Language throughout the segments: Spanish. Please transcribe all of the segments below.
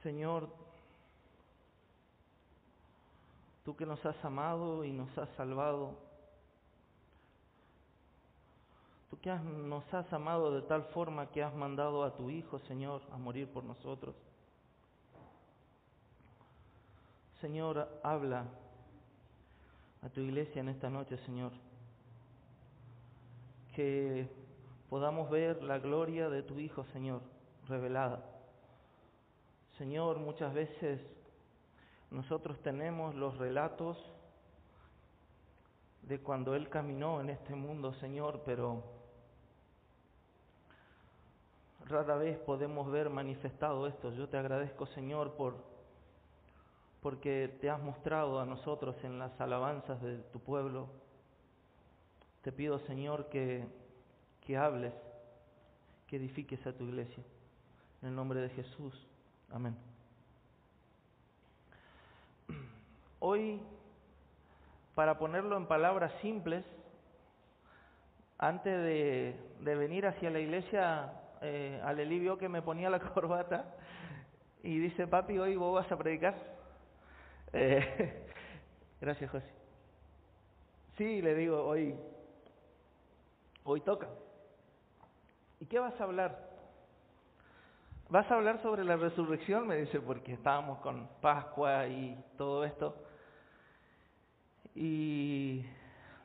Señor, tú que nos has amado y nos has salvado, tú que nos has amado de tal forma que has mandado a tu Hijo, Señor, a morir por nosotros. Señor, habla a tu iglesia en esta noche, Señor, que podamos ver la gloria de tu Hijo, Señor, revelada. Señor, muchas veces nosotros tenemos los relatos de cuando Él caminó en este mundo, Señor, pero rara vez podemos ver manifestado esto. Yo te agradezco, Señor, porque te has mostrado a nosotros en las alabanzas de tu pueblo. Te pido, Señor, que hables, que edifiques a tu iglesia. En el nombre de Jesús. Amén. Hoy, para ponerlo en palabras simples, antes de venir hacia la iglesia, Alelí vio que me ponía la corbata y dice: papi, hoy vos vas a predicar. Gracias, José. Sí, le digo, hoy toca. ¿Y qué vas a hablar? ¿Vas a hablar sobre la resurrección? Me dice, porque estábamos con Pascua y todo esto. Y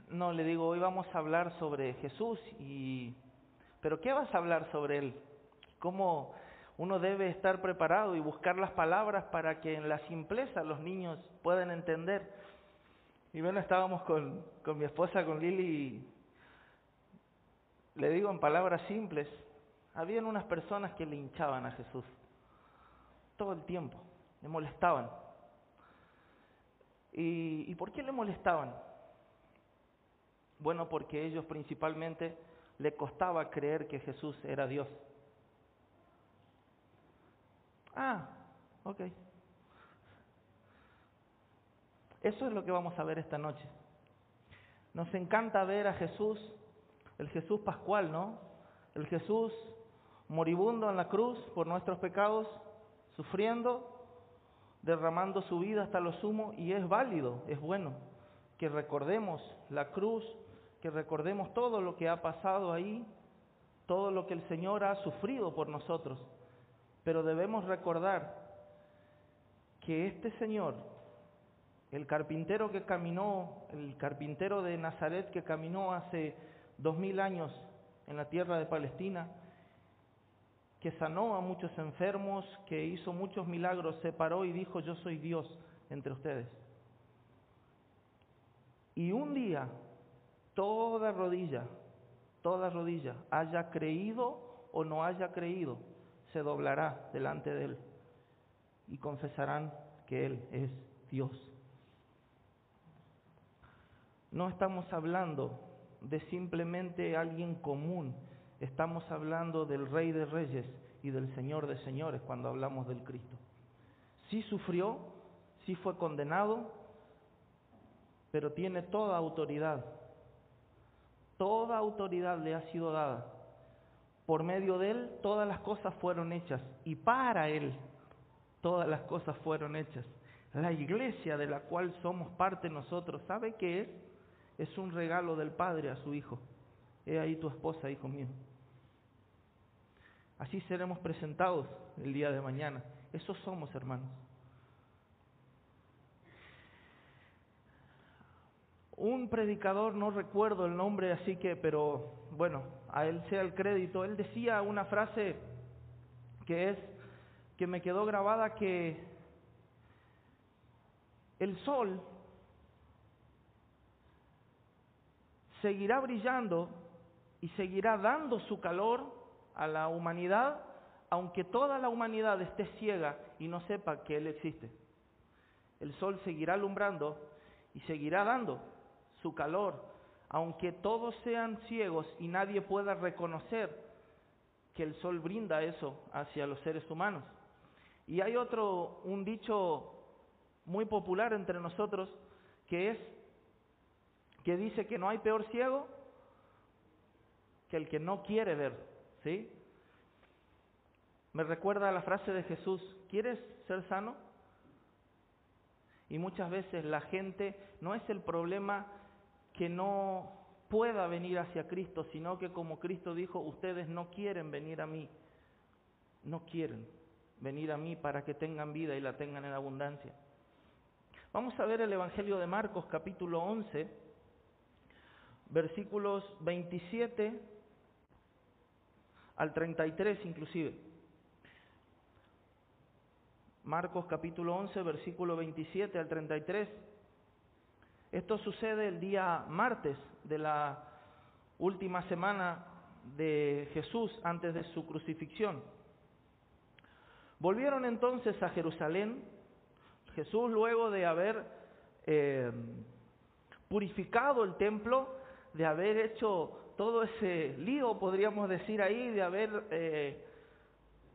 no, le digo, hoy vamos a hablar sobre Jesús. ¿Pero qué vas a hablar sobre Él? ¿Cómo uno debe estar preparado y buscar las palabras para que en la simpleza los niños puedan entender? Y bueno, estábamos con mi esposa, con Lili, y le digo en palabras simples, habían unas personas que le hinchaban a Jesús todo el tiempo, le molestaban. ¿Y por qué le molestaban? Bueno, porque ellos principalmente le costaba creer que Jesús era Dios. Ah, ok. Eso es lo que vamos a ver esta noche. Nos encanta ver a Jesús, el Jesús pascual, ¿no? El Jesús moribundo en la cruz por nuestros pecados, sufriendo, derramando su vida hasta lo sumo, y es válido, es bueno que recordemos la cruz, que recordemos todo lo que ha pasado ahí, todo lo que el Señor ha sufrido por nosotros, pero debemos recordar que este Señor, el carpintero que caminó, el carpintero de Nazaret que caminó hace 2000 años en la tierra de Palestina, que sanó a muchos enfermos, que hizo muchos milagros, se paró y dijo: yo soy Dios entre ustedes. Y un día, toda rodilla, haya creído o no haya creído, se doblará delante de Él y confesarán que Él es Dios. No estamos hablando de simplemente alguien común, estamos hablando del Rey de Reyes y del Señor de Señores cuando hablamos del Cristo. Sí sufrió, sí fue condenado, pero tiene toda autoridad. Toda autoridad le ha sido dada. Por medio de Él todas las cosas fueron hechas, y para Él todas las cosas fueron hechas. La iglesia de la cual somos parte nosotros, ¿sabe qué es? Es un regalo del Padre a su Hijo. He ahí tu esposa, hijo mío. Así seremos presentados el día de mañana. Esos somos, hermanos. Un predicador, no recuerdo el nombre, así que, pero bueno, a él sea el crédito. Él decía una frase que me quedó grabada, que el sol seguirá brillando y seguirá dando su calor a la humanidad, aunque toda la humanidad esté ciega y no sepa que Él existe. El sol seguirá alumbrando y seguirá dando su calor, aunque todos sean ciegos y nadie pueda reconocer que el sol brinda eso hacia los seres humanos. Y hay un dicho muy popular entre nosotros, que dice que no hay peor ciego que el que no quiere ver, ¿sí? Me recuerda a la frase de Jesús: ¿quieres ser sano? Y muchas veces la gente, no es el problema que no pueda venir hacia Cristo, sino que, como Cristo dijo, ustedes no quieren venir a mí. No quieren venir a mí para que tengan vida y la tengan en abundancia. Vamos a ver el Evangelio de Marcos, capítulo 11, versículos 27 al 33 inclusive. Marcos capítulo 11, versículo 27 al 33. Esto sucede el día martes de la última semana de Jesús antes de su crucifixión. Volvieron entonces a Jerusalén. Jesús, luego de haber purificado el templo, de haber hecho todo ese lío, podríamos decir ahí, de haber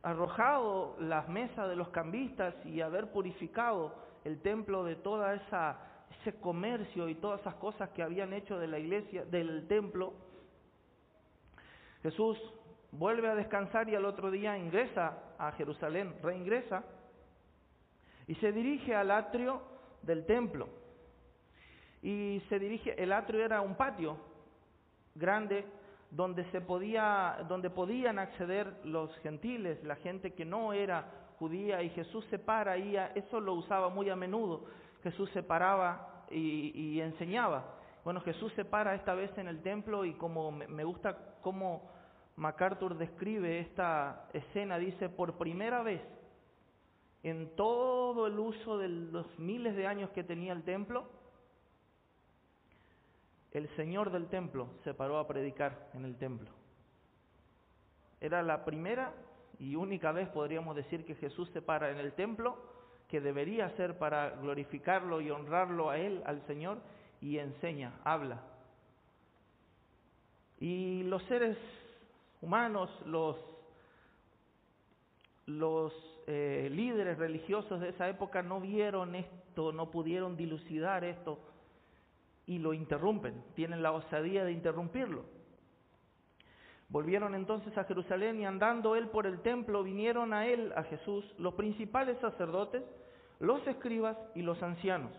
arrojado las mesas de los cambistas y haber purificado el templo de toda ese comercio y todas esas cosas que habían hecho de la iglesia, del templo, Jesús vuelve a descansar y al otro día ingresa a Jerusalén, reingresa y se dirige al atrio del templo. El atrio era un patio grande donde podían acceder los gentiles, la gente que no era judía, y Jesús se para ahí, eso lo usaba muy a menudo. Jesús se paraba y enseñaba. Bueno, Jesús se para esta vez en el templo, y como me gusta cómo MacArthur describe esta escena, dice: por primera vez en todo el uso de los miles de años que tenía el templo, el Señor del templo se paró a predicar en el templo. Era la primera y única vez, podríamos decir, que Jesús se para en el templo, que debería ser para glorificarlo y honrarlo a Él, al Señor, y enseña, habla. Y los seres humanos, los líderes religiosos de esa época no vieron esto, no pudieron dilucidar esto, y lo interrumpen, tienen la osadía de interrumpirlo. Volvieron entonces a Jerusalén, y andando él por el templo, vinieron a él, a Jesús, los principales sacerdotes, los escribas y los ancianos.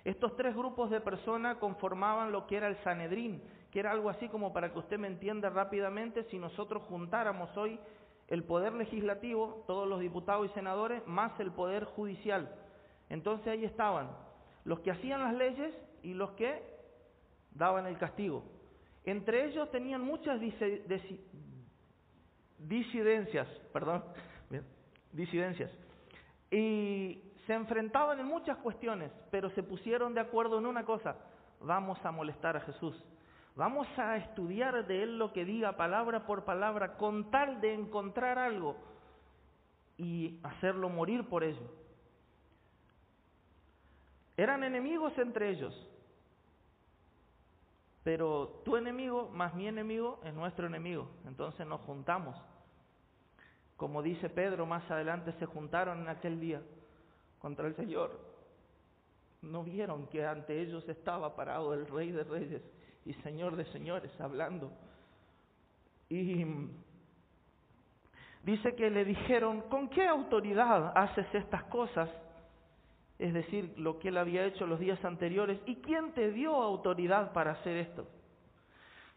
Estos tres grupos de personas conformaban lo que era el Sanedrín, que era algo así como, para que usted me entienda rápidamente, si nosotros juntáramos hoy el poder legislativo, todos los diputados y senadores, más el poder judicial. Entonces ahí estaban los que hacían las leyes y los que daban el castigo. Entre ellos tenían muchas disidencias, y se enfrentaban en muchas cuestiones, pero se pusieron de acuerdo en una cosa: vamos a molestar a Jesús, vamos a estudiar de él lo que diga palabra por palabra, con tal de encontrar algo y hacerlo morir por ello. Eran enemigos entre ellos, pero tu enemigo más mi enemigo es nuestro enemigo. Entonces nos juntamos. Como dice Pedro más adelante, se juntaron en aquel día contra el Señor. No vieron que ante ellos estaba parado el Rey de Reyes y Señor de Señores, hablando. Y dice que le dijeron: ¿con qué autoridad haces estas cosas? Es decir, lo que él había hecho los días anteriores. ¿Y quién te dio autoridad para hacer esto?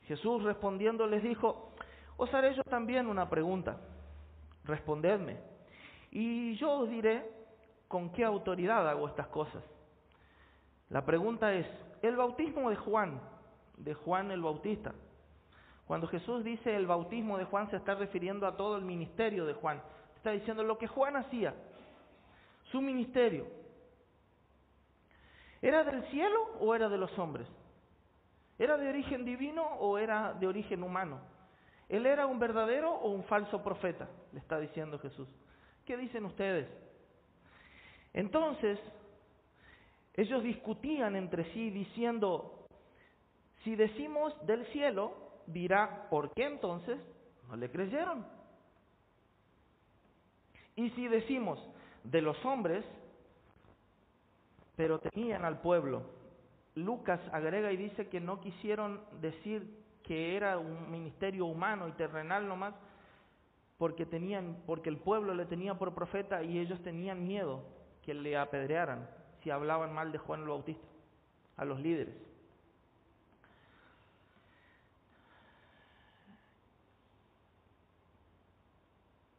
Jesús respondiendo les dijo: os haré yo también una pregunta, respondedme, y yo os diré con qué autoridad hago estas cosas. La pregunta es: el bautismo de Juan el Bautista. Cuando Jesús dice el bautismo de Juan, se está refiriendo a todo el ministerio de Juan. Está diciendo lo que Juan hacía, su ministerio. ¿Era del cielo o era de los hombres? ¿Era de origen divino o era de origen humano? ¿Él era un verdadero o un falso profeta? Le está diciendo Jesús. ¿Qué dicen ustedes? Entonces, ellos discutían entre sí diciendo: si decimos del cielo, dirá, ¿por qué entonces no le creyeron? Y si decimos de los hombres, pero tenían al pueblo. Lucas agrega y dice que no quisieron decir que era un ministerio humano y terrenal nomás, porque el pueblo le tenía por profeta y ellos tenían miedo que le apedrearan si hablaban mal de Juan el Bautista a los líderes.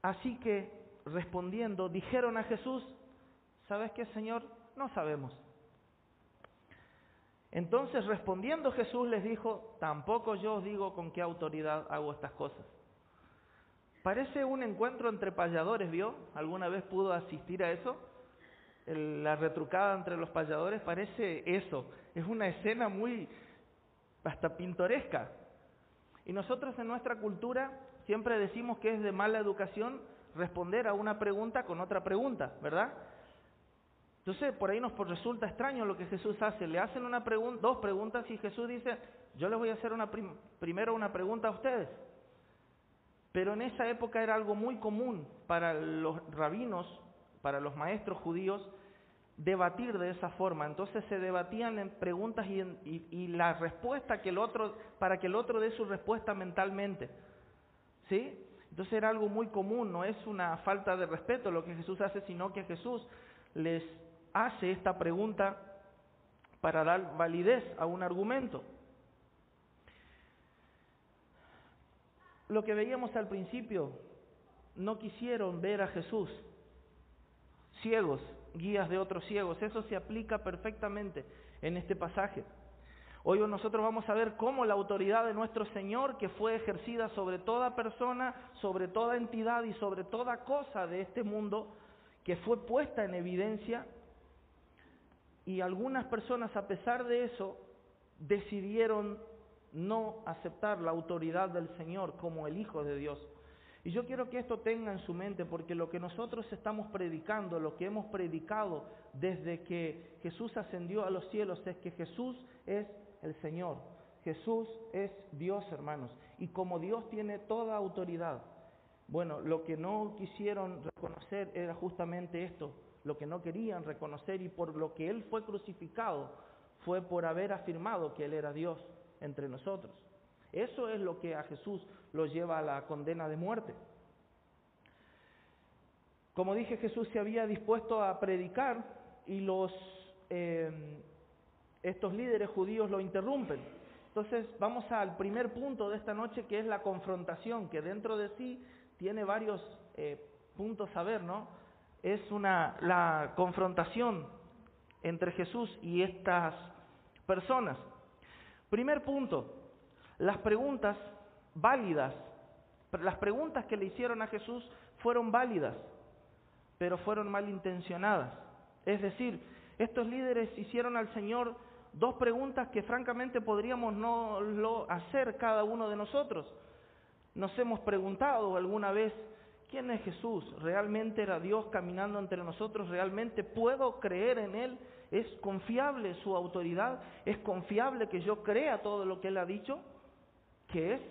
Así que, respondiendo, dijeron a Jesús: ¿sabes qué, Señor? No sabemos. Entonces, respondiendo Jesús les dijo: tampoco yo os digo con qué autoridad hago estas cosas. Parece un encuentro entre payadores, ¿vio? ¿Alguna vez pudo asistir a eso? La retrucada entre los payadores parece eso. Es una escena muy, hasta pintoresca. Y nosotros en nuestra cultura siempre decimos que es de mala educación responder a una pregunta con otra pregunta, ¿verdad? Entonces, por ahí nos resulta extraño lo que Jesús hace. Le hacen dos preguntas y Jesús dice: yo les voy a hacer primero una pregunta a ustedes. Pero en esa época era algo muy común para los rabinos, para los maestros judíos, debatir de esa forma. Entonces se debatían en preguntas y la respuesta para que el otro dé su respuesta mentalmente. ¿Sí? Entonces era algo muy común, no es una falta de respeto lo que Jesús hace, sino que Jesús les hace esta pregunta para dar validez a un argumento. Lo que veíamos al principio, no quisieron ver a Jesús. Ciegos, guías de otros ciegos, eso se aplica perfectamente en este pasaje. Hoy nosotros vamos a ver cómo la autoridad de nuestro Señor, que fue ejercida sobre toda persona, sobre toda entidad y sobre toda cosa de este mundo, que fue puesta en evidencia, y algunas personas, a pesar de eso, decidieron no aceptar la autoridad del Señor como el Hijo de Dios. Y yo quiero que esto tenga en su mente, porque lo que nosotros estamos predicando, lo que hemos predicado desde que Jesús ascendió a los cielos, es que Jesús es el Señor. Jesús es Dios, hermanos. Y como Dios tiene toda autoridad, bueno, lo que no quisieron reconocer era justamente esto. Lo que no querían reconocer, y por lo que Él fue crucificado, fue por haber afirmado que Él era Dios entre nosotros. Eso es lo que a Jesús lo lleva a la condena de muerte. Como dije, Jesús se había dispuesto a predicar y estos líderes judíos lo interrumpen. Entonces vamos al primer punto de esta noche, que es la confrontación, que dentro de sí tiene varios puntos a ver, ¿no? Es la confrontación entre Jesús y estas personas. Primer punto, las preguntas válidas. Las preguntas que le hicieron a Jesús fueron válidas, pero fueron malintencionadas. Es decir, estos líderes hicieron al Señor dos preguntas que francamente podríamos no hacer cada uno de nosotros. Nos hemos preguntado alguna vez: ¿quién es Jesús? ¿Realmente era Dios caminando entre nosotros? ¿Realmente puedo creer en Él? ¿Es confiable su autoridad? ¿Es confiable que yo crea todo lo que Él ha dicho? ¿Qué es?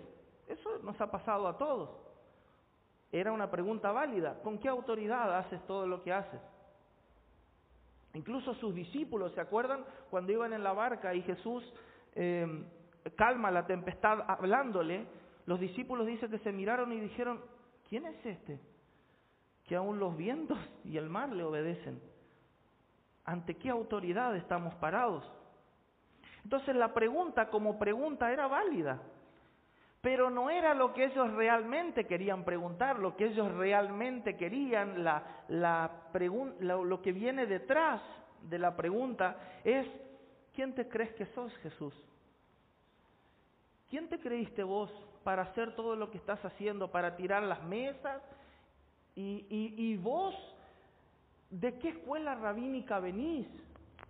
Eso nos ha pasado a todos. Era una pregunta válida. ¿Con qué autoridad haces todo lo que haces? Incluso sus discípulos, ¿se acuerdan? Cuando iban en la barca y Jesús calma la tempestad hablándole, los discípulos dicen que se miraron y dijeron: ¿quién es este? Que aún los vientos y el mar le obedecen. ¿Ante qué autoridad estamos parados? Entonces la pregunta como pregunta era válida, pero no era lo que ellos realmente querían preguntar. Lo que ellos realmente querían, lo que viene detrás de la pregunta es: ¿quién te crees que sos, Jesús? ¿Quién te creíste vos para hacer todo lo que estás haciendo, para tirar las mesas? ¿Y vos de qué escuela rabínica venís?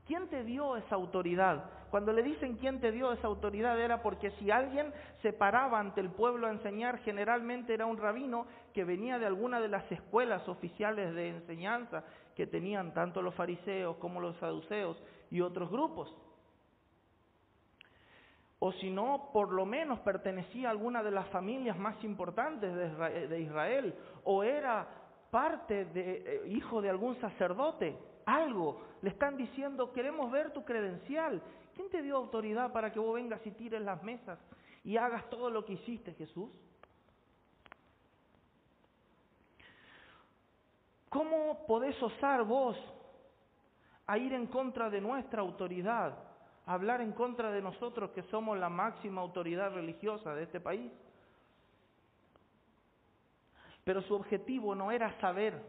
¿Quién te dio esa autoridad? Cuando le dicen quién te dio esa autoridad, era porque si alguien se paraba ante el pueblo a enseñar, generalmente era un rabino que venía de alguna de las escuelas oficiales de enseñanza que tenían tanto los fariseos como los saduceos y otros grupos. O si no, por lo menos pertenecía a alguna de las familias más importantes de Israel, o era hijo de algún sacerdote, algo. Le están diciendo: queremos ver tu credencial. ¿Quién te dio autoridad para que vos vengas y tires las mesas y hagas todo lo que hiciste, Jesús? ¿Cómo podés osar vos a ir en contra de nuestra autoridad, a hablar en contra de nosotros que somos la máxima autoridad religiosa de este país? Pero su objetivo no era saber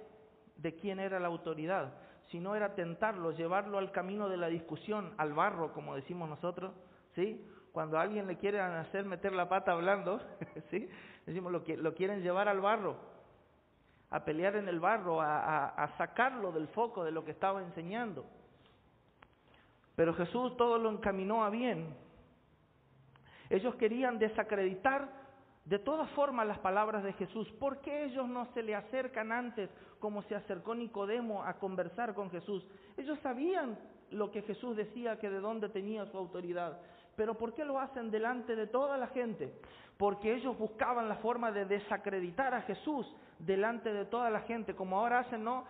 de quién era la autoridad, sino era tentarlo, llevarlo al camino de la discusión, al barro, como decimos nosotros, ¿sí? Cuando a alguien le quieren hacer meter la pata hablando, ¿sí? Decimos, lo quieren llevar al barro, a pelear en el barro, a sacarlo del foco de lo que estaba enseñando. Pero Jesús todo lo encaminó a bien. Ellos querían desacreditar de todas formas las palabras de Jesús. ¿Por qué ellos no se le acercan antes como se acercó Nicodemo a conversar con Jesús? Ellos sabían lo que Jesús decía, que de dónde tenía su autoridad. Pero ¿por qué lo hacen delante de toda la gente? Porque ellos buscaban la forma de desacreditar a Jesús delante de toda la gente, como ahora hacen, ¿no?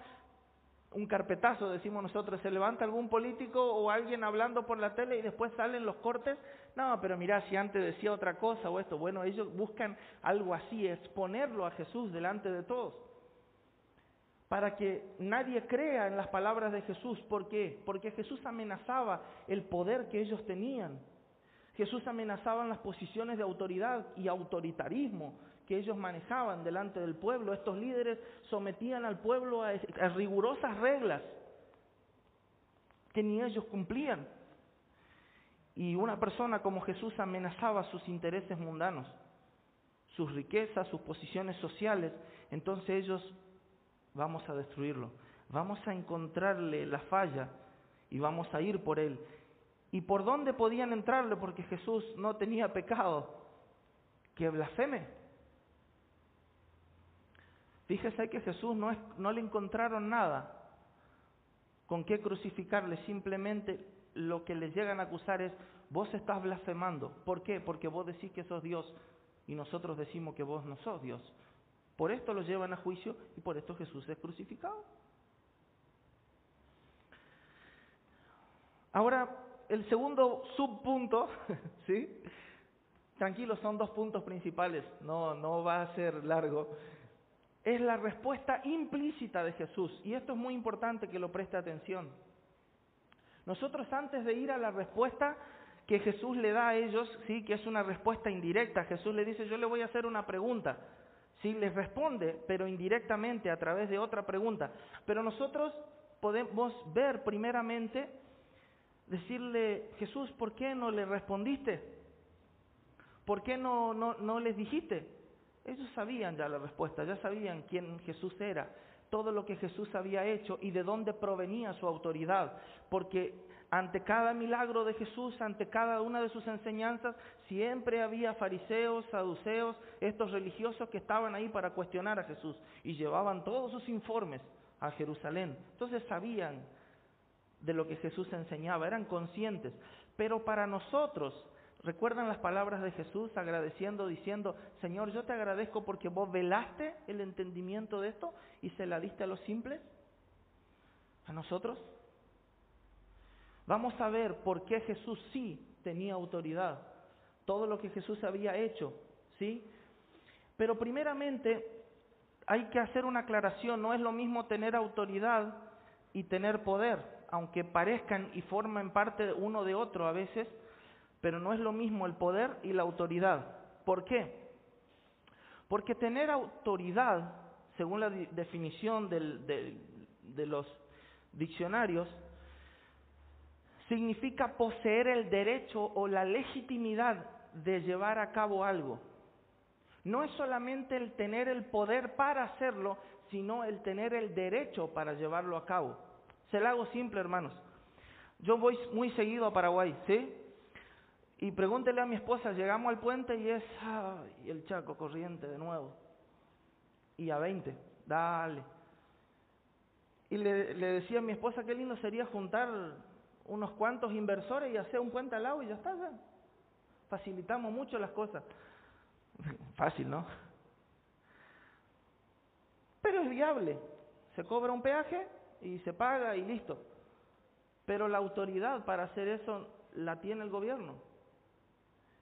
Un carpetazo, decimos nosotros, se levanta algún político o alguien hablando por la tele y después salen los cortes. No, pero mirá, si antes decía otra cosa o esto. Bueno, ellos buscan algo así, exponerlo a Jesús delante de todos, para que nadie crea en las palabras de Jesús. ¿Por qué? Porque Jesús amenazaba el poder que ellos tenían. Jesús amenazaba las posiciones de autoridad y autoritarismo que ellos manejaban delante del pueblo. Estos líderes sometían al pueblo a rigurosas reglas que ni ellos cumplían. Y una persona como Jesús amenazaba sus intereses mundanos, sus riquezas, sus posiciones sociales. Entonces ellos, vamos a destruirlo, vamos a encontrarle la falla y vamos a ir por él. ¿Y por dónde podían entrarle? Porque Jesús no tenía pecado. Que blasfeme. Fíjese que Jesús no le encontraron nada con qué crucificarle. Simplemente lo que le llegan a acusar es: vos estás blasfemando. ¿Por qué? Porque vos decís que sos Dios y nosotros decimos que vos no sos Dios. Por esto lo llevan a juicio y por esto Jesús es crucificado. Ahora, el segundo subpunto, ¿sí? Tranquilos, son 2 puntos principales, no va a ser largo. Es la respuesta implícita de Jesús, y esto es muy importante que lo preste atención. Nosotros, antes de ir a la respuesta que Jesús le da a ellos, sí, que es una respuesta indirecta, Jesús le dice: yo le voy a hacer una pregunta. Sí, les responde, pero indirectamente, a través de otra pregunta. Pero nosotros podemos ver primeramente, decirle: Jesús, ¿por qué no le respondiste? ¿Por qué no les dijiste? Ellos sabían ya la respuesta, ya sabían quién Jesús era, todo lo que Jesús había hecho y de dónde provenía su autoridad. Porque ante cada milagro de Jesús, ante cada una de sus enseñanzas, siempre había fariseos, saduceos, estos religiosos que estaban ahí para cuestionar a Jesús y llevaban todos sus informes a Jerusalén. Entonces sabían de lo que Jesús enseñaba, eran conscientes. Pero para nosotros, ¿recuerdan las palabras de Jesús agradeciendo, diciendo: Señor, yo te agradezco porque vos velaste el entendimiento de esto y se la diste a los simples? ¿A nosotros? Vamos a ver por qué Jesús sí tenía autoridad, todo lo que Jesús había hecho, ¿sí? Pero primeramente hay que hacer una aclaración. No es lo mismo tener autoridad y tener poder, aunque parezcan y formen parte uno de otro a veces, pero no es lo mismo el poder y la autoridad. ¿Por qué? Porque tener autoridad, según la definición de los diccionarios, significa poseer el derecho o la legitimidad de llevar a cabo algo. No es solamente el tener el poder para hacerlo, sino el tener el derecho para llevarlo a cabo. Se lo hago simple, hermanos. Yo voy muy seguido a Paraguay, ¿sí? Y pregúntele a mi esposa, llegamos al puente y es y el Chaco corriente de nuevo. Y a 20, dale. Y le decía a mi esposa, qué lindo sería juntar unos cuantos inversores y hacer un puente al lado y ya está, ya. Facilitamos mucho las cosas. Fácil, ¿no? Pero es viable. Se cobra un peaje y se paga y listo. Pero la autoridad para hacer eso la tiene el gobierno.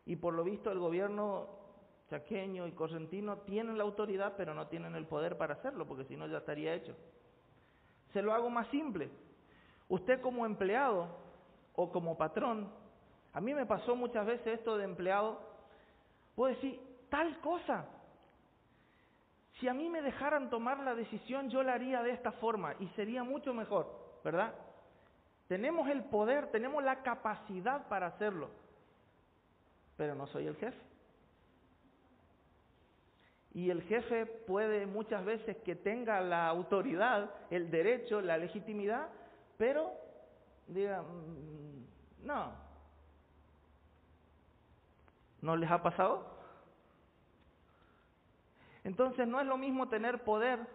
Y por lo visto el gobierno chaqueño y correntino tienen la autoridad, pero no tienen el poder para hacerlo, porque si no ya estaría hecho. Se lo hago más simple. Usted como empleado o como patrón, a mí me pasó muchas veces esto de empleado, puedo decir, tal cosa. Si a mí me dejaran tomar la decisión, yo la haría de esta forma y sería mucho mejor, ¿verdad? Tenemos el poder, tenemos la capacidad para hacerlo, pero no soy el jefe. Y el jefe puede muchas veces que tenga la autoridad, el derecho, la legitimidad, pero diga, ¿no les ha pasado? Entonces no es lo mismo tener poder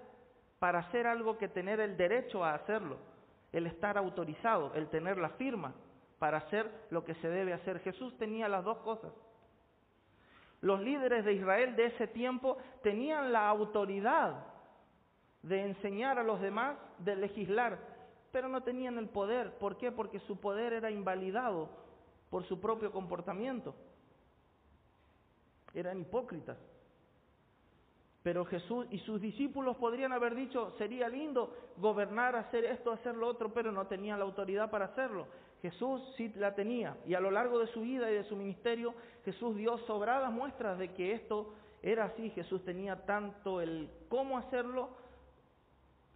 para hacer algo que tener el derecho a hacerlo, el estar autorizado, el tener la firma para hacer lo que se debe hacer. Jesús tenía las dos cosas. Los líderes de Israel de ese tiempo tenían la autoridad de enseñar a los demás, de legislar, pero no tenían el poder. ¿Por qué? Porque su poder era invalidado por su propio comportamiento. Eran hipócritas. Pero Jesús y sus discípulos podrían haber dicho, sería lindo gobernar, hacer esto, hacer lo otro, pero no tenían la autoridad para hacerlo. Jesús sí la tenía, y a lo largo de su vida y de su ministerio, Jesús dio sobradas muestras de que esto era así. Jesús tenía tanto el cómo hacerlo,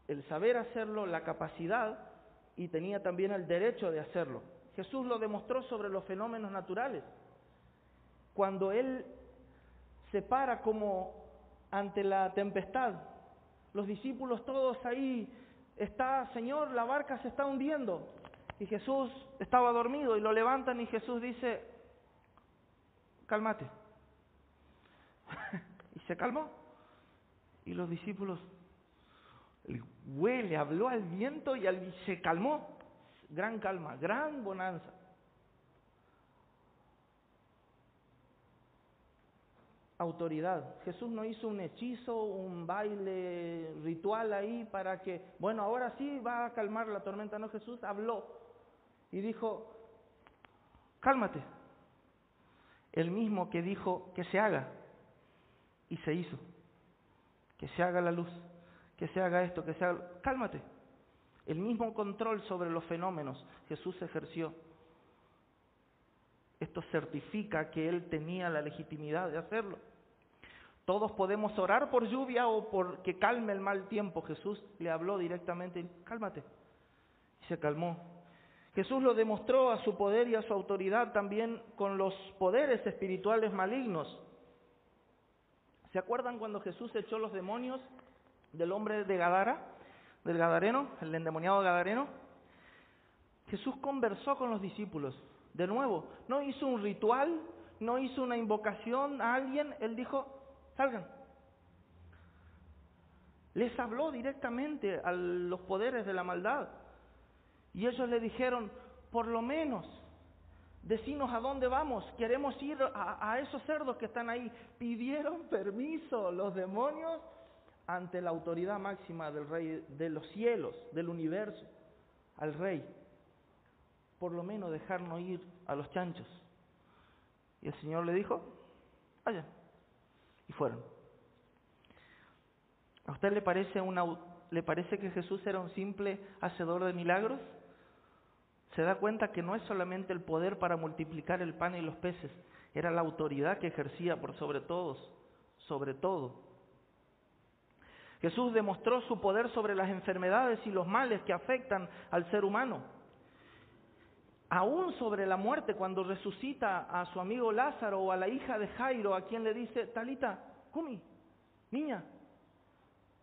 el saber hacerlo, la capacidad, y tenía también el derecho de hacerlo. Jesús lo demostró sobre los fenómenos naturales. Cuando Él se para como ante la tempestad, los discípulos todos ahí, Señor, la barca se está hundiendo. Y Jesús estaba dormido y lo levantan y Jesús dice, cálmate. Y se calmó. Y los discípulos, le habló al viento y se calmó. Gran calma, gran bonanza. Autoridad. Jesús no hizo un hechizo, un baile ritual ahí para que, bueno, ahora sí va a calmar la tormenta. No, Jesús habló y dijo, cálmate. El mismo que dijo que se haga y se hizo. Que se haga la luz, que se haga esto, que se haga... Cálmate. El mismo control sobre los fenómenos Jesús ejerció. Esto certifica que Él tenía la legitimidad de hacerlo. Todos podemos orar por lluvia o por que calme el mal tiempo. Jesús le habló directamente, cálmate. Y se calmó. Jesús lo demostró a su poder y a su autoridad también con los poderes espirituales malignos. ¿Se acuerdan cuando Jesús echó los demonios del hombre de Gadara, del Gadareno, el endemoniado Gadareno? Jesús conversó con los discípulos. De nuevo, no hizo un ritual, no hizo una invocación a alguien. Él dijo, salgan. Les habló directamente a los poderes de la maldad. Y ellos le dijeron, por lo menos, decinos a dónde vamos, queremos ir a esos cerdos que están ahí. Pidieron permiso los demonios ante la autoridad máxima del Rey de los cielos, del universo, al Rey. Por lo menos dejarnos ir a los chanchos. Y el Señor le dijo, vayan. Y fueron. ¿A usted le parece que Jesús era un simple hacedor de milagros? Se da cuenta que no es solamente el poder para multiplicar el pan y los peces, era la autoridad que ejercía por sobre todos, sobre todo. Jesús demostró su poder sobre las enfermedades y los males que afectan al ser humano. Aún sobre la muerte, cuando resucita a su amigo Lázaro o a la hija de Jairo, a quien le dice, Talita, cumi, niña,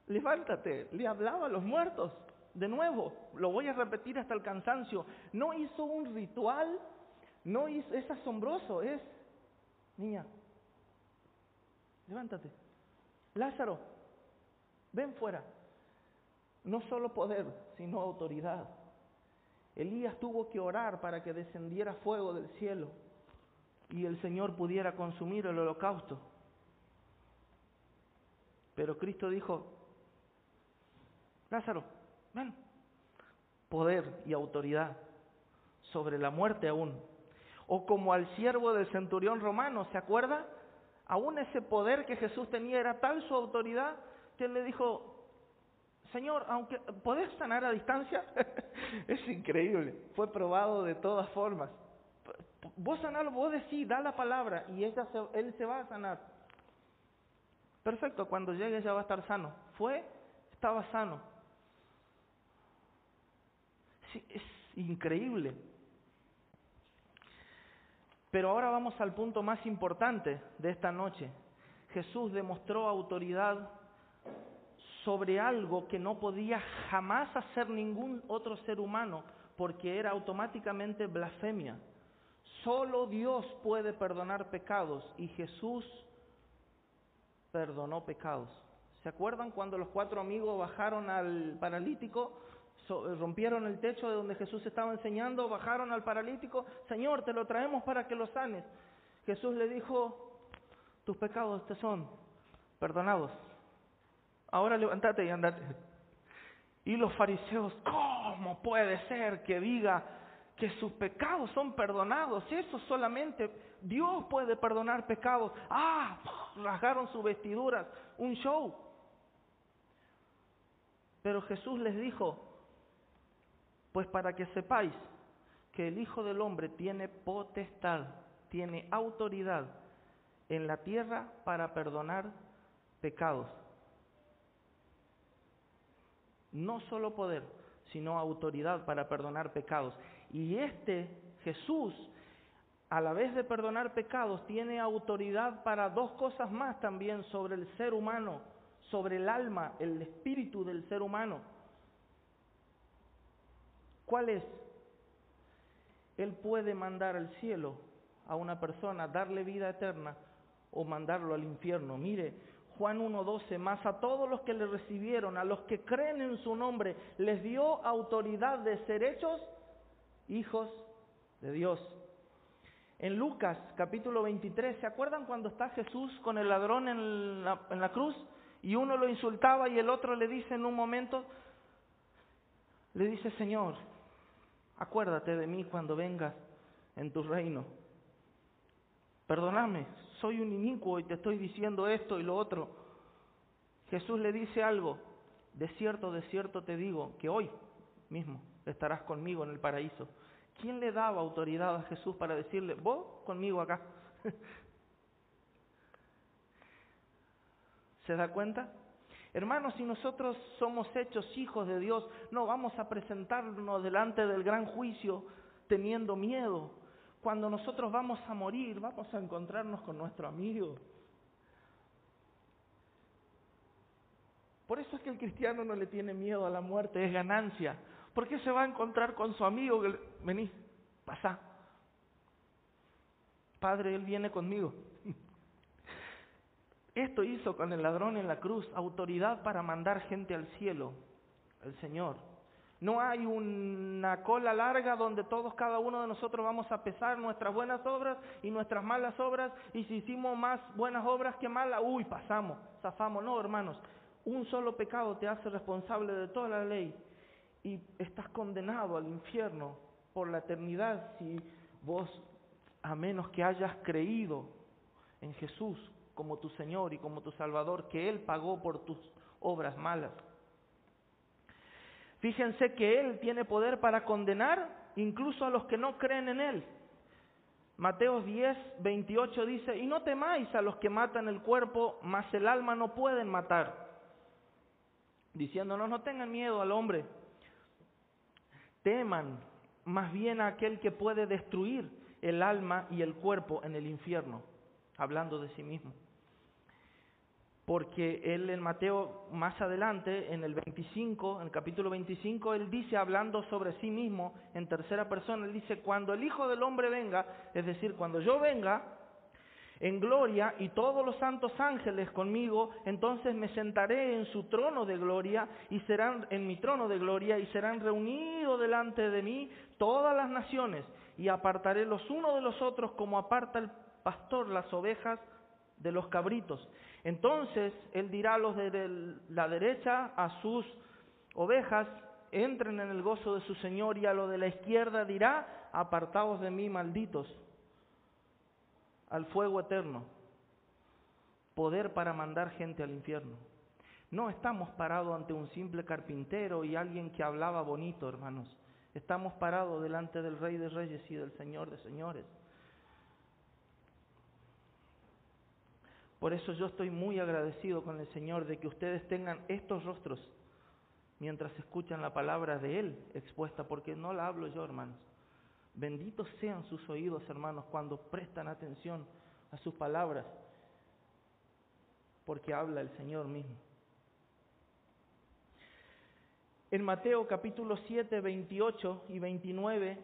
levántate, le hablaba a los muertos. De nuevo, lo voy a repetir hasta el cansancio, no hizo un ritual, es asombroso, niña, levántate, Lázaro, ven fuera. No solo poder, sino autoridad. Elías tuvo que orar para que descendiera fuego del cielo y el Señor pudiera consumir el holocausto. Pero Cristo dijo, Lázaro, ven. Poder y autoridad sobre la muerte aún. O como al siervo del centurión romano, ¿se acuerda? Aún ese poder que Jesús tenía era tal su autoridad que él le dijo, Señor, aunque ¿podés sanar a distancia? Es increíble, fue probado de todas formas. Vos sanalo, vos decís, da la palabra y él se va a sanar. Perfecto, cuando llegue ya va a estar sano. Estaba sano. Sí, es increíble. Pero ahora vamos al punto más importante de esta noche. Jesús demostró autoridad sobre algo que no podía jamás hacer ningún otro ser humano, porque era automáticamente blasfemia. Solo Dios puede perdonar pecados y Jesús perdonó pecados. ¿Se acuerdan cuando los 4 amigos bajaron al paralítico? Rompieron el techo de donde Jesús estaba enseñando, bajaron al paralítico. Señor, te lo traemos para que lo sanes. Jesús le dijo, tus pecados te son perdonados. Ahora levántate y andate. Y los fariseos, ¿cómo puede ser que diga que sus pecados son perdonados? Eso solamente Dios puede perdonar pecados. Rasgaron sus vestiduras, un show. Pero Jesús les dijo, pues para que sepáis que el Hijo del Hombre tiene potestad, tiene autoridad en la tierra para perdonar pecados. No solo poder, sino autoridad para perdonar pecados. Y Jesús, a la vez de perdonar pecados, tiene autoridad para 2 cosas más también sobre el ser humano, sobre el alma, el espíritu del ser humano. ¿Cuál es? Él puede mandar al cielo a una persona, darle vida eterna o mandarlo al infierno. Mire, Juan 1:12, más a todos los que le recibieron, a los que creen en su nombre, les dio autoridad de ser hechos hijos de Dios. En Lucas capítulo 23, ¿se acuerdan cuando está Jesús con el ladrón en la cruz? Y uno lo insultaba y el otro le dice en un momento, le dice, Señor, acuérdate de mí cuando vengas en tu reino. Perdóname, soy un inicuo y te estoy diciendo esto y lo otro. Jesús le dice algo, de cierto te digo, que hoy mismo estarás conmigo en el paraíso. ¿Quién le daba autoridad a Jesús para decirle, vos conmigo acá? ¿Se da cuenta? Hermanos, si nosotros somos hechos hijos de Dios, no vamos a presentarnos delante del gran juicio teniendo miedo. Cuando nosotros vamos a morir, vamos a encontrarnos con nuestro amigo. Por eso es que el cristiano no le tiene miedo a la muerte, es ganancia. Porque se va a encontrar con su amigo, vení, pasá. Padre, Él viene conmigo. Esto hizo con el ladrón en la cruz, autoridad para mandar gente al cielo, el Señor. No hay una cola larga donde cada uno de nosotros vamos a pesar nuestras buenas obras y nuestras malas obras, y si hicimos más buenas obras que malas, pasamos, zafamos. No, hermanos, un solo pecado te hace responsable de toda la ley y estás condenado al infierno por la eternidad si vos, a menos que hayas creído en Jesús como tu Señor y como tu Salvador, que Él pagó por tus obras malas. Fíjense que Él tiene poder para condenar incluso a los que no creen en Él. Mateo 10:28 dice, y no temáis a los que matan el cuerpo, mas el alma no pueden matar. Diciéndonos, no tengan miedo al hombre. Teman más bien a aquel que puede destruir el alma y el cuerpo en el infierno, hablando de sí mismo. Porque Él en Mateo, más adelante, en el capítulo 25, Él dice, hablando sobre sí mismo, en tercera persona, Él dice, cuando el Hijo del Hombre venga, es decir, cuando yo venga, en gloria, y todos los santos ángeles conmigo, entonces me sentaré en su trono de gloria, y serán en mi trono de gloria, y serán reunidos delante de mí todas las naciones, y apartaré los unos de los otros como aparta el pastor las ovejas de los cabritos. Entonces Él dirá a los de la derecha, a sus ovejas, entren en el gozo de su Señor, y a los de la izquierda dirá, apartaos de mí, malditos, al fuego eterno. Poder para mandar gente al infierno. No estamos parados ante un simple carpintero y alguien que hablaba bonito, hermanos. Estamos parados delante del Rey de Reyes y del Señor de Señores. Por eso yo estoy muy agradecido con el Señor de que ustedes tengan estos rostros mientras escuchan la palabra de Él expuesta, porque no la hablo yo, hermanos. Benditos sean sus oídos, hermanos, cuando prestan atención a sus palabras, porque habla el Señor mismo. En Mateo capítulo 7, 28 y 29,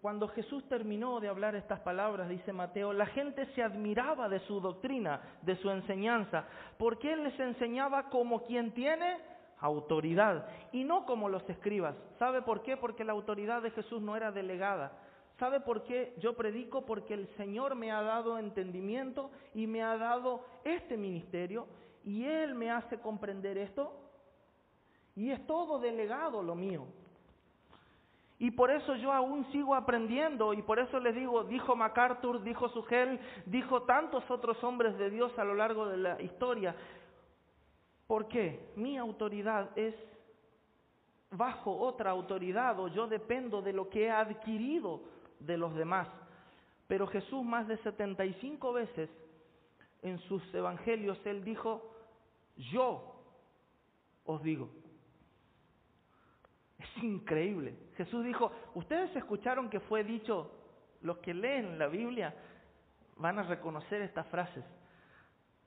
cuando Jesús terminó de hablar estas palabras, dice Mateo, la gente se admiraba de su doctrina, de su enseñanza, porque Él les enseñaba como quien tiene autoridad y no como los escribas. ¿Sabe por qué? Porque la autoridad de Jesús no era delegada. ¿Sabe por qué yo predico? Porque el Señor me ha dado entendimiento y me ha dado este ministerio y Él me hace comprender esto y es todo delegado lo mío. Y por eso yo aún sigo aprendiendo y por eso les digo, dijo MacArthur, dijo Sugel, dijo tantos otros hombres de Dios a lo largo de la historia. ¿Por qué? Mi autoridad es bajo otra autoridad o yo dependo de lo que he adquirido de los demás. Pero Jesús más de 75 veces en sus evangelios Él dijo, yo os digo. Es increíble. Jesús dijo, ustedes escucharon que fue dicho, los que leen la Biblia van a reconocer estas frases.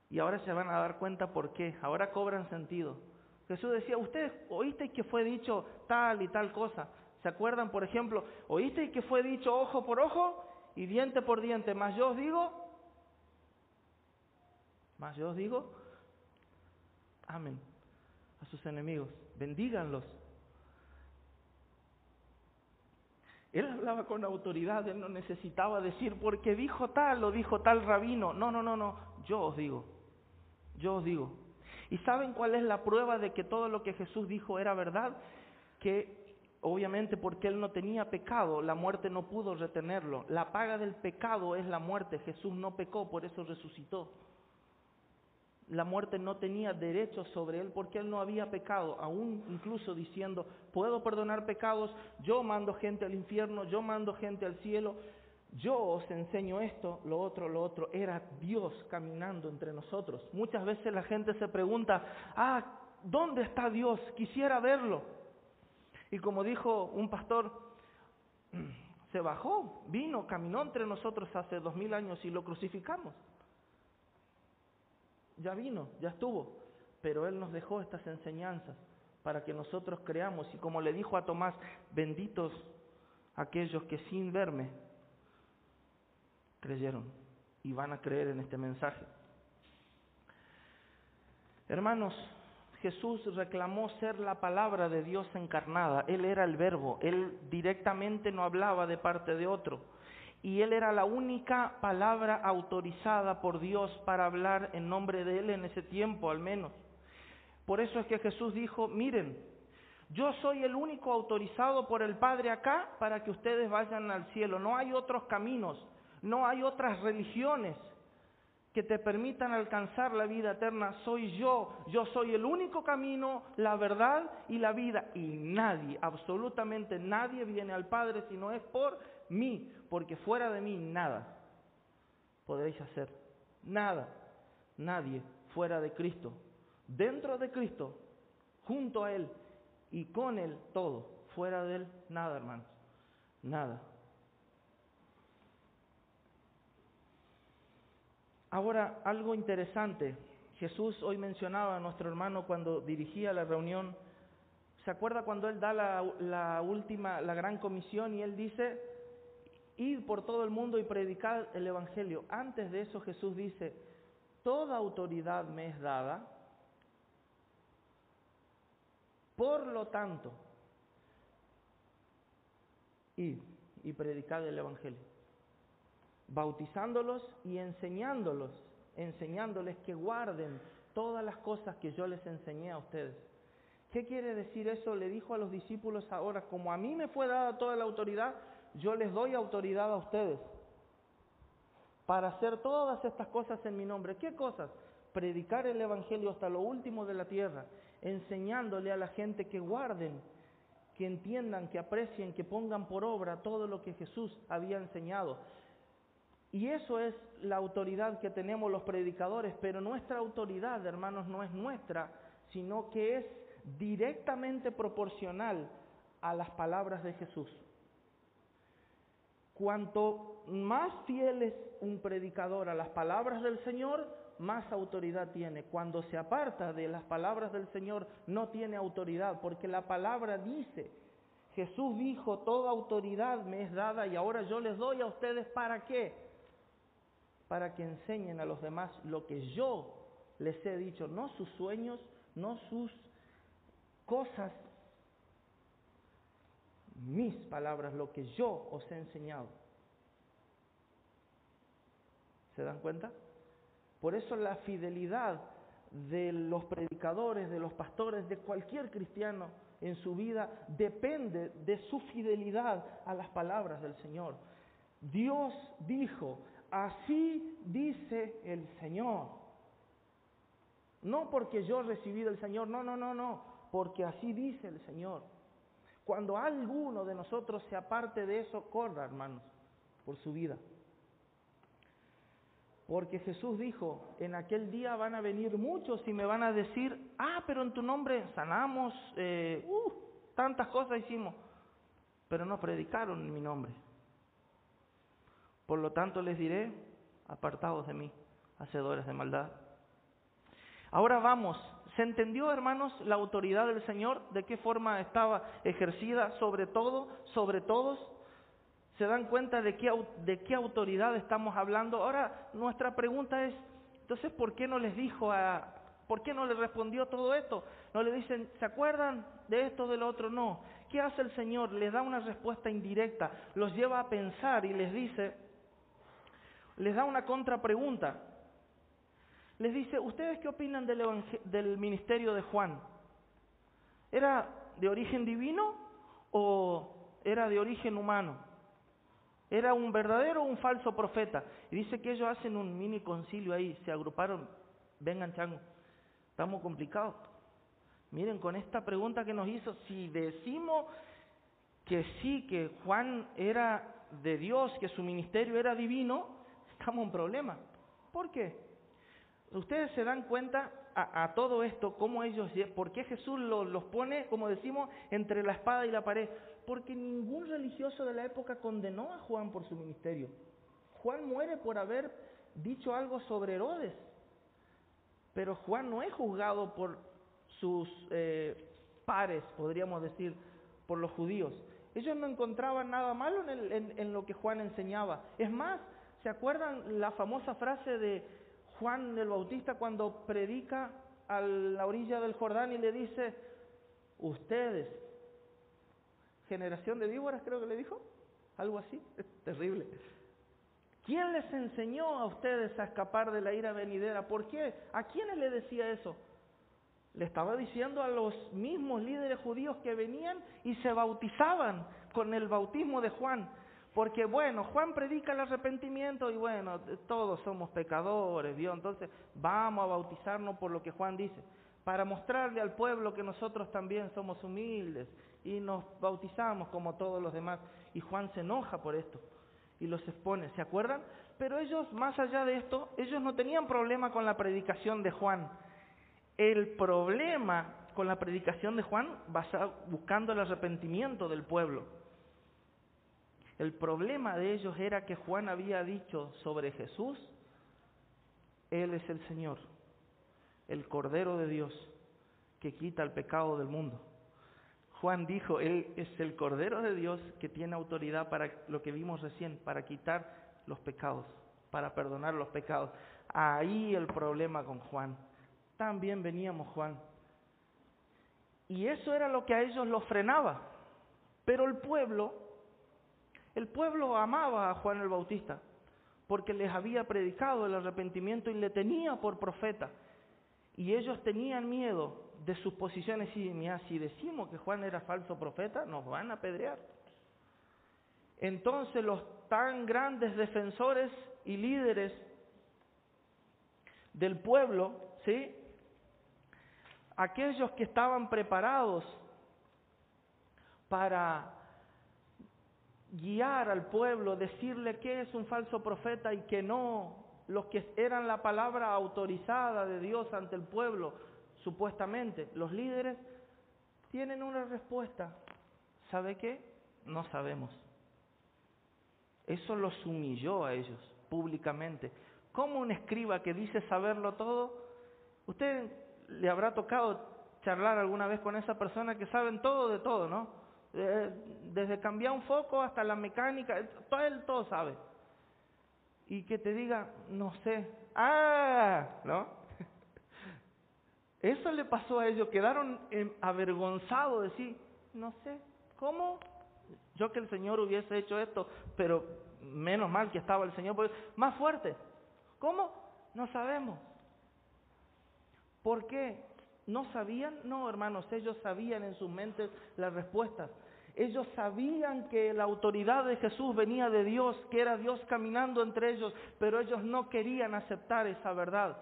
Y ahora se van a dar cuenta por qué, ahora cobran sentido. Jesús decía, ustedes oísteis que fue dicho tal y tal cosa. ¿Se acuerdan, por ejemplo, oísteis que fue dicho ojo por ojo y diente por diente? Mas yo os digo, amen a sus enemigos, bendíganlos. Él hablaba con autoridad, él no necesitaba decir, porque dijo tal o dijo tal rabino. No, yo os digo. ¿Y saben cuál es la prueba de que todo lo que Jesús dijo era verdad? Que obviamente porque Él no tenía pecado, la muerte no pudo retenerlo. La paga del pecado es la muerte. Jesús no pecó, por eso resucitó. La muerte no tenía derecho sobre Él porque Él no había pecado, aún incluso diciendo, puedo perdonar pecados, yo mando gente al infierno, yo mando gente al cielo, yo os enseño esto, lo otro. Era Dios caminando entre nosotros. Muchas veces la gente se pregunta, ¿dónde está Dios? Quisiera verlo. Y como dijo un pastor, se bajó, vino, caminó entre nosotros hace 2000 años y lo crucificamos. Ya vino, ya estuvo, pero Él nos dejó estas enseñanzas para que nosotros creamos. Y como le dijo a Tomás, benditos aquellos que sin verme creyeron y van a creer en este mensaje. Hermanos, Jesús reclamó ser la palabra de Dios encarnada. Él era el verbo, Él directamente no hablaba de parte de otro. Y Él era la única palabra autorizada por Dios para hablar en nombre de Él en ese tiempo al menos. Por eso es que Jesús dijo, miren, yo soy el único autorizado por el Padre acá para que ustedes vayan al cielo. No hay otros caminos, no hay otras religiones que te permitan alcanzar la vida eterna. Soy yo soy el único camino, la verdad y la vida. Y nadie, absolutamente nadie viene al Padre si no es por mí, porque fuera de mí nada podréis hacer. Nada, nadie fuera de Cristo. Dentro de Cristo, junto a Él y con Él todo. Fuera de Él nada, hermanos, nada. Ahora, algo interesante. Jesús hoy mencionaba a nuestro hermano cuando dirigía la reunión. ¿Se acuerda cuando Él da la gran comisión y Él dice, id por todo el mundo y predicad el Evangelio? Antes de eso Jesús dice, toda autoridad me es dada, por lo tanto, id y predicad el Evangelio, bautizándolos y enseñándoles que guarden todas las cosas que yo les enseñé a ustedes. ¿Qué quiere decir eso? Le dijo a los discípulos ahora, como a mí me fue dada toda la autoridad, yo les doy autoridad a ustedes para hacer todas estas cosas en mi nombre. ¿Qué cosas? Predicar el Evangelio hasta lo último de la tierra. enseñándole a la gente que guarden, que entiendan, que aprecien, que pongan por obra todo lo que Jesús había enseñado. Y eso es la autoridad que tenemos los predicadores, pero nuestra autoridad, hermanos, no es nuestra, sino que es directamente proporcional a las palabras de Jesús. Cuanto más fiel es un predicador a las palabras del Señor, más autoridad tiene. Cuando se aparta de las palabras del Señor, no tiene autoridad, porque la palabra dice, Jesús dijo, toda autoridad me es dada y ahora yo les doy a ustedes, ¿para qué? Para que enseñen a los demás lo que yo les he dicho, no sus sueños, no sus cosas, mis palabras, lo que yo os he enseñado. ¿Se dan cuenta? Por eso la fidelidad de los predicadores, de los pastores, de cualquier cristiano en su vida, depende de su fidelidad a las palabras del Señor. Dios dijo, así dice el Señor. No porque yo recibí del Señor, no, porque así dice el Señor. Cuando alguno de nosotros se aparte de eso, corra, hermanos, por su vida. Porque Jesús dijo, en aquel día van a venir muchos y me van a decir, pero en tu nombre sanamos, tantas cosas hicimos, pero no predicaron en mi nombre. Por lo tanto les diré, apartados de mí, hacedores de maldad. Ahora vamos, ¿se entendió, hermanos, la autoridad del Señor? ¿De qué forma estaba ejercida sobre todo, sobre todos? ¿Se dan cuenta de qué autoridad estamos hablando? Ahora, nuestra pregunta es, entonces, ¿por qué no les respondió todo esto? No le dicen, ¿se acuerdan de esto, de lo otro? No. ¿Qué hace el Señor? Les da una respuesta indirecta, los lleva a pensar y les da una contrapregunta. Les dice, ¿ustedes qué opinan del ministerio de Juan? ¿Era de origen divino o era de origen humano? ¿Era un verdadero o un falso profeta? Y dice que ellos hacen un mini concilio ahí, se agruparon, vengan chango, estamos complicados. Miren, con esta pregunta que nos hizo, si decimos que sí, que Juan era de Dios, que su ministerio era divino, estamos en problema. ¿Por qué? Ustedes se dan cuenta a todo esto, por qué Jesús los pone, como decimos, entre la espada y la pared. Porque ningún religioso de la época condenó a Juan por su ministerio. Juan muere por haber dicho algo sobre Herodes. Pero Juan no es juzgado por sus pares, podríamos decir, por los judíos. Ellos no encontraban nada malo en lo que Juan enseñaba. Es más, ¿se acuerdan la famosa frase de Juan el Bautista cuando predica a la orilla del Jordán y le dice, ustedes, generación de víboras, creo que le dijo, algo así, es terrible. ¿Quién les enseñó a ustedes a escapar de la ira venidera? ¿Por qué? ¿A quiénes le decía eso? Le estaba diciendo a los mismos líderes judíos que venían y se bautizaban con el bautismo de Juan. Porque Juan predica el arrepentimiento y todos somos pecadores, ¿vio? Entonces vamos a bautizarnos por lo que Juan dice, para mostrarle al pueblo que nosotros también somos humildes y nos bautizamos como todos los demás. Y Juan se enoja por esto y los expone, ¿se acuerdan? Pero ellos, más allá de esto, ellos no tenían problema con la predicación de Juan. El problema con la predicación de Juan buscando el arrepentimiento del pueblo. El problema de ellos era que Juan había dicho sobre Jesús, Él es el Señor, el Cordero de Dios, que quita el pecado del mundo. Juan dijo, Él es el Cordero de Dios que tiene autoridad para lo que vimos recién, para quitar los pecados, para perdonar los pecados. Ahí el problema con Juan. También veníamos Juan. Y eso era lo que a ellos los frenaba. Pero el pueblo amaba a Juan el Bautista, porque les había predicado el arrepentimiento y le tenía por profeta. Y ellos tenían miedo de sus posiciones y mira, si decimos que Juan era falso profeta, nos van a apedrear. Entonces los tan grandes defensores y líderes del pueblo, ¿sí?, aquellos que estaban preparados para guiar al pueblo, decirle qué es un falso profeta y que no, los que eran la palabra autorizada de Dios ante el pueblo, supuestamente, los líderes, tienen una respuesta. ¿Sabe qué? No sabemos. Eso los humilló a ellos públicamente. ¿Cómo un escriba que dice saberlo todo? Usted le habrá tocado charlar alguna vez con esa persona que saben todo de todo, ¿no? Desde cambiar un foco hasta la mecánica, él todo sabe. Y que te diga, no sé, ¿no? Eso le pasó a ellos, quedaron avergonzados de decir, no sé, ¿cómo? Yo que el Señor hubiese hecho esto, pero menos mal que estaba el Señor, pues, más fuerte. ¿Cómo? No sabemos. ¿Por qué? ¿No sabían? No, hermanos, ellos sabían en sus mentes las respuestas. Ellos sabían que la autoridad de Jesús venía de Dios, que era Dios caminando entre ellos, pero ellos no querían aceptar esa verdad.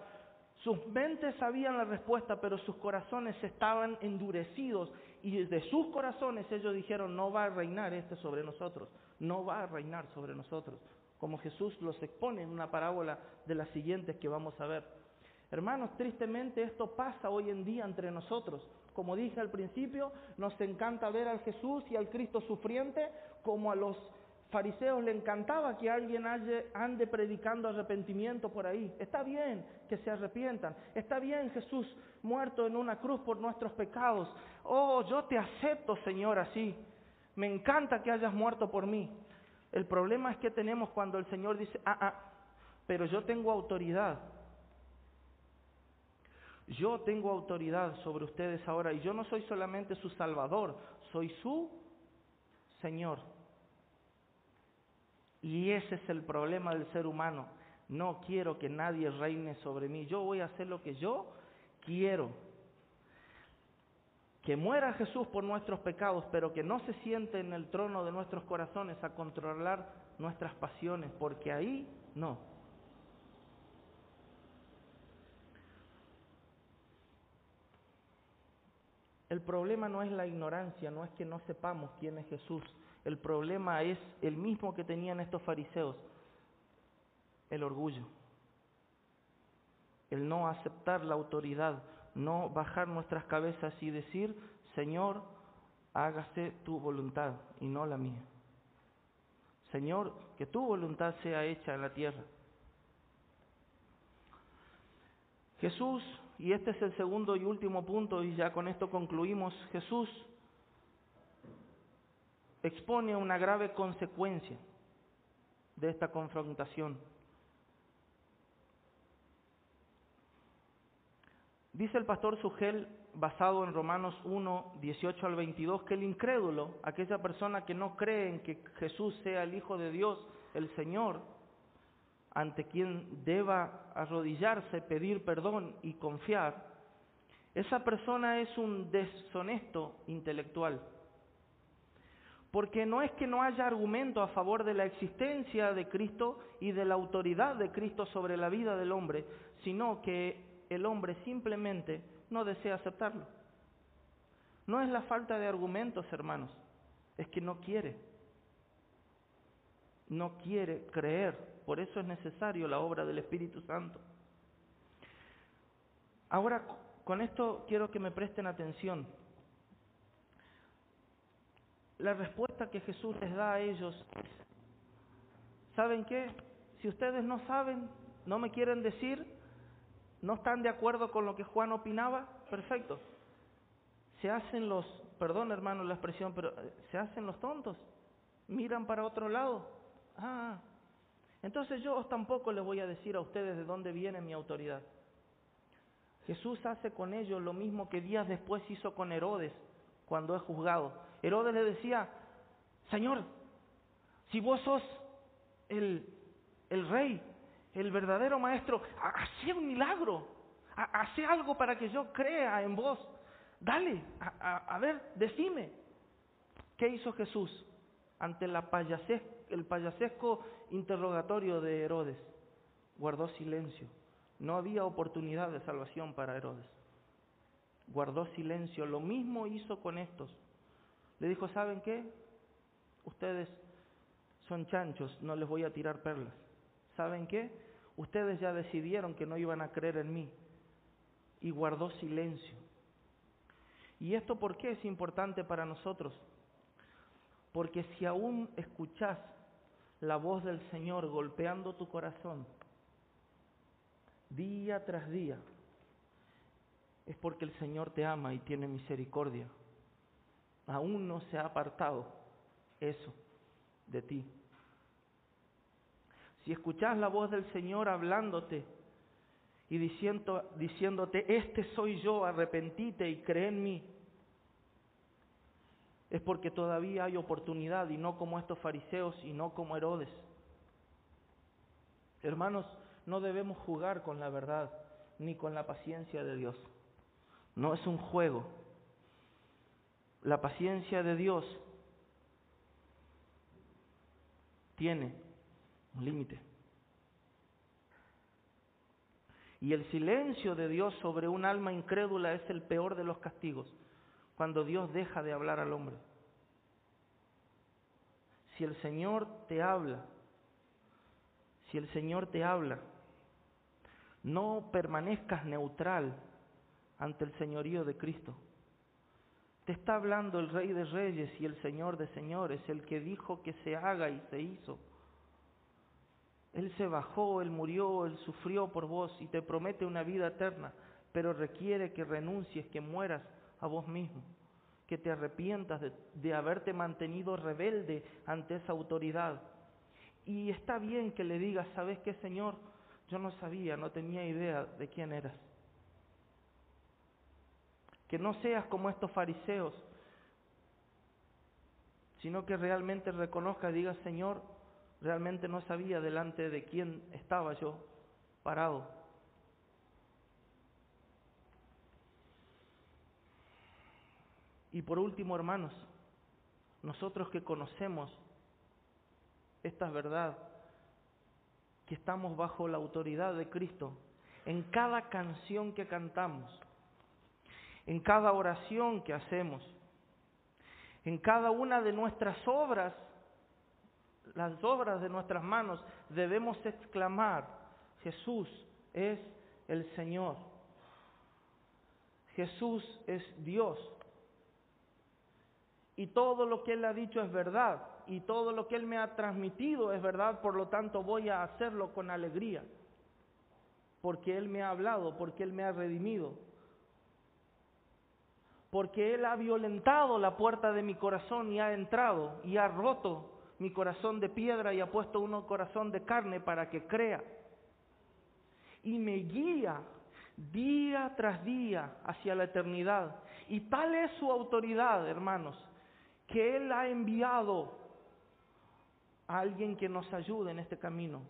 Sus mentes sabían la respuesta, pero sus corazones estaban endurecidos y desde sus corazones ellos dijeron, no va a reinar sobre nosotros, no va a reinar sobre nosotros, como Jesús los expone en una parábola de las siguientes que vamos a ver. Hermanos, tristemente esto pasa hoy en día entre nosotros. Como dije al principio, nos encanta ver al Jesús y al Cristo sufriente, como a los fariseos le encantaba que alguien ande predicando arrepentimiento por ahí. Está bien que se arrepientan, está bien Jesús muerto en una cruz por nuestros pecados. Oh, yo te acepto, Señor, así. Me encanta que hayas muerto por mí. El problema es que tenemos cuando el Señor dice, pero yo tengo autoridad. Yo tengo autoridad sobre ustedes ahora y yo no soy solamente su Salvador, soy su Señor. Y ese es el problema del ser humano. No quiero que nadie reine sobre mí. Yo voy a hacer lo que yo quiero. Que muera Jesús por nuestros pecados, pero que no se siente en el trono de nuestros corazones a controlar nuestras pasiones, porque ahí no. El problema no es la ignorancia, no es que no sepamos quién es Jesús. El problema es el mismo que tenían estos fariseos, el orgullo. El no aceptar la autoridad, no bajar nuestras cabezas y decir, Señor, hágase tu voluntad y no la mía. Señor, que tu voluntad sea hecha en la tierra. Jesús, y este es el segundo y último punto, y ya con esto concluimos, Jesús expone una grave consecuencia de esta confrontación. Dice el pastor Sugel, basado en Romanos 1, 18 al 22, que el incrédulo, aquella persona que no cree en que Jesús sea el Hijo de Dios, el Señor, ante quien deba arrodillarse, pedir perdón y confiar, esa persona es un deshonesto intelectual. Porque no es que no haya argumento a favor de la existencia de Cristo y de la autoridad de Cristo sobre la vida del hombre, sino que el hombre simplemente no desea aceptarlo. No es la falta de argumentos, hermanos, es que no quiere creer. Por eso es necesario la obra del Espíritu Santo. Ahora, con esto quiero que me presten atención. La respuesta que Jesús les da a ellos es, ¿saben qué? Si ustedes no saben, no me quieren decir, no están de acuerdo con lo que Juan opinaba, perfecto. Se hacen los, perdón hermano la expresión, pero se hacen los tontos, miran para otro lado. Entonces yo tampoco les voy a decir a ustedes de dónde viene mi autoridad. Jesús hace con ellos lo mismo que días después hizo con Herodes cuando es juzgado. Herodes le decía, Señor, si vos sos el rey, el verdadero maestro, hacé un milagro, hacé algo para que yo crea en vos. Dale, a ver, decime. ¿Qué hizo Jesús ante el payasesco interrogatorio de Herodes? Guardó silencio. No había oportunidad de salvación para Herodes. guardó silencio. Lo mismo hizo con estos. Le dijo, ¿saben qué? Ustedes son chanchos, no les voy a tirar perlas. ¿Saben qué? Ustedes ya decidieron que no iban a creer en mí. Y guardó silencio. ¿Y esto por qué es importante para nosotros? Porque si aún escuchás la voz del Señor golpeando tu corazón, día tras día, es porque el Señor te ama y tiene misericordia. Aún no se ha apartado eso de ti. Si escuchás la voz del Señor hablándote y diciéndote, este soy yo, arrepentite y cree en mí, es porque todavía hay oportunidad y no como estos fariseos y no como Herodes. Hermanos, no debemos jugar con la verdad ni con la paciencia de Dios. No es un juego. La paciencia de Dios tiene un límite. Y el silencio de Dios sobre un alma incrédula es el peor de los castigos, cuando Dios deja de hablar al hombre. Si el Señor te habla, no permanezcas neutral ante el señorío de Cristo. Te está hablando el Rey de Reyes y el Señor de Señores, el que dijo que se haga y se hizo. Él se bajó, Él murió, Él sufrió por vos y te promete una vida eterna, pero requiere que renuncies, que mueras a vos mismo, que te arrepientas de haberte mantenido rebelde ante esa autoridad. Y está bien que le digas, ¿sabes qué, Señor? Yo no sabía, no tenía idea de quién eras. Que no seas como estos fariseos, sino que realmente reconozcas y digas, Señor, realmente no sabía delante de quién estaba yo parado. Y por último, hermanos, nosotros que conocemos esta verdad, que estamos bajo la autoridad de Cristo, en cada canción que cantamos, en cada oración que hacemos, en cada una de nuestras obras, las obras de nuestras manos, debemos exclamar, Jesús es el Señor. Jesús es Dios. Y todo lo que Él ha dicho es verdad. Y todo lo que Él me ha transmitido es verdad. Por lo tanto voy a hacerlo con alegría. Porque Él me ha hablado, porque Él me ha redimido. Porque Él ha violentado la puerta de mi corazón y ha entrado y ha roto mi corazón de piedra y ha puesto un corazón de carne para que crea. Y me guía día tras día hacia la eternidad. Y tal es su autoridad, hermanos, que Él ha enviado a alguien que nos ayude en este camino.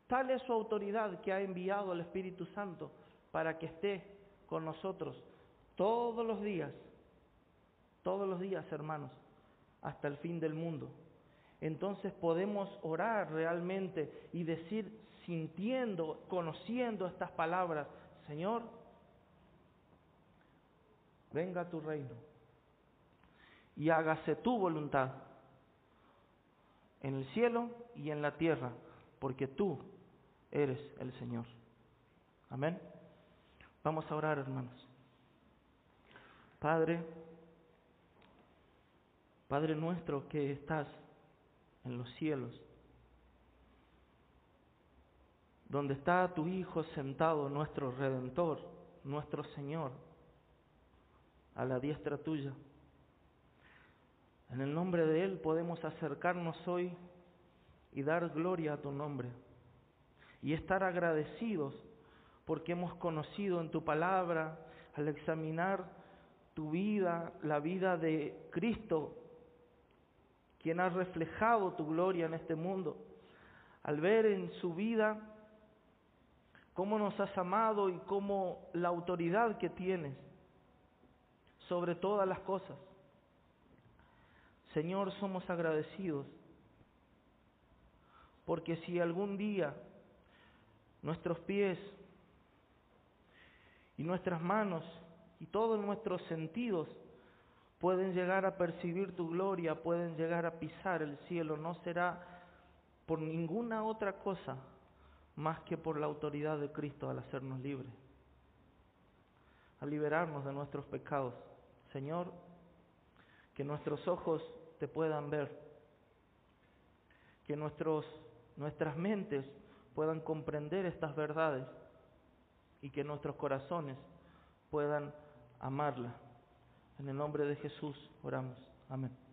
Tal es su autoridad que ha enviado al Espíritu Santo para que esté con nosotros todos los días, hermanos, hasta el fin del mundo. Entonces podemos orar realmente y decir, sintiendo, conociendo estas palabras, Señor, venga a tu reino y hágase tu voluntad en el cielo y en la tierra, porque tú eres el Señor. Amén. Vamos a orar, hermanos. Padre nuestro que estás en los cielos, donde está tu Hijo sentado, nuestro Redentor, nuestro Señor, a la diestra tuya. En el nombre de Él podemos acercarnos hoy y dar gloria a tu nombre y estar agradecidos porque hemos conocido en tu palabra, al examinar tu vida, la vida de Cristo, quien ha reflejado tu gloria en este mundo, al ver en su vida cómo nos has amado y cómo la autoridad que tienes sobre todas las cosas. Señor, somos agradecidos, porque si algún día nuestros pies y nuestras manos y todos nuestros sentidos pueden llegar a percibir tu gloria, pueden llegar a pisar el cielo. No será por ninguna otra cosa más que por la autoridad de Cristo al hacernos libres, al liberarnos de nuestros pecados. Señor, que nuestros ojos te puedan ver, que nuestras mentes puedan comprender estas verdades y que nuestros corazones puedan amarla. En el nombre de Jesús oramos. Amén.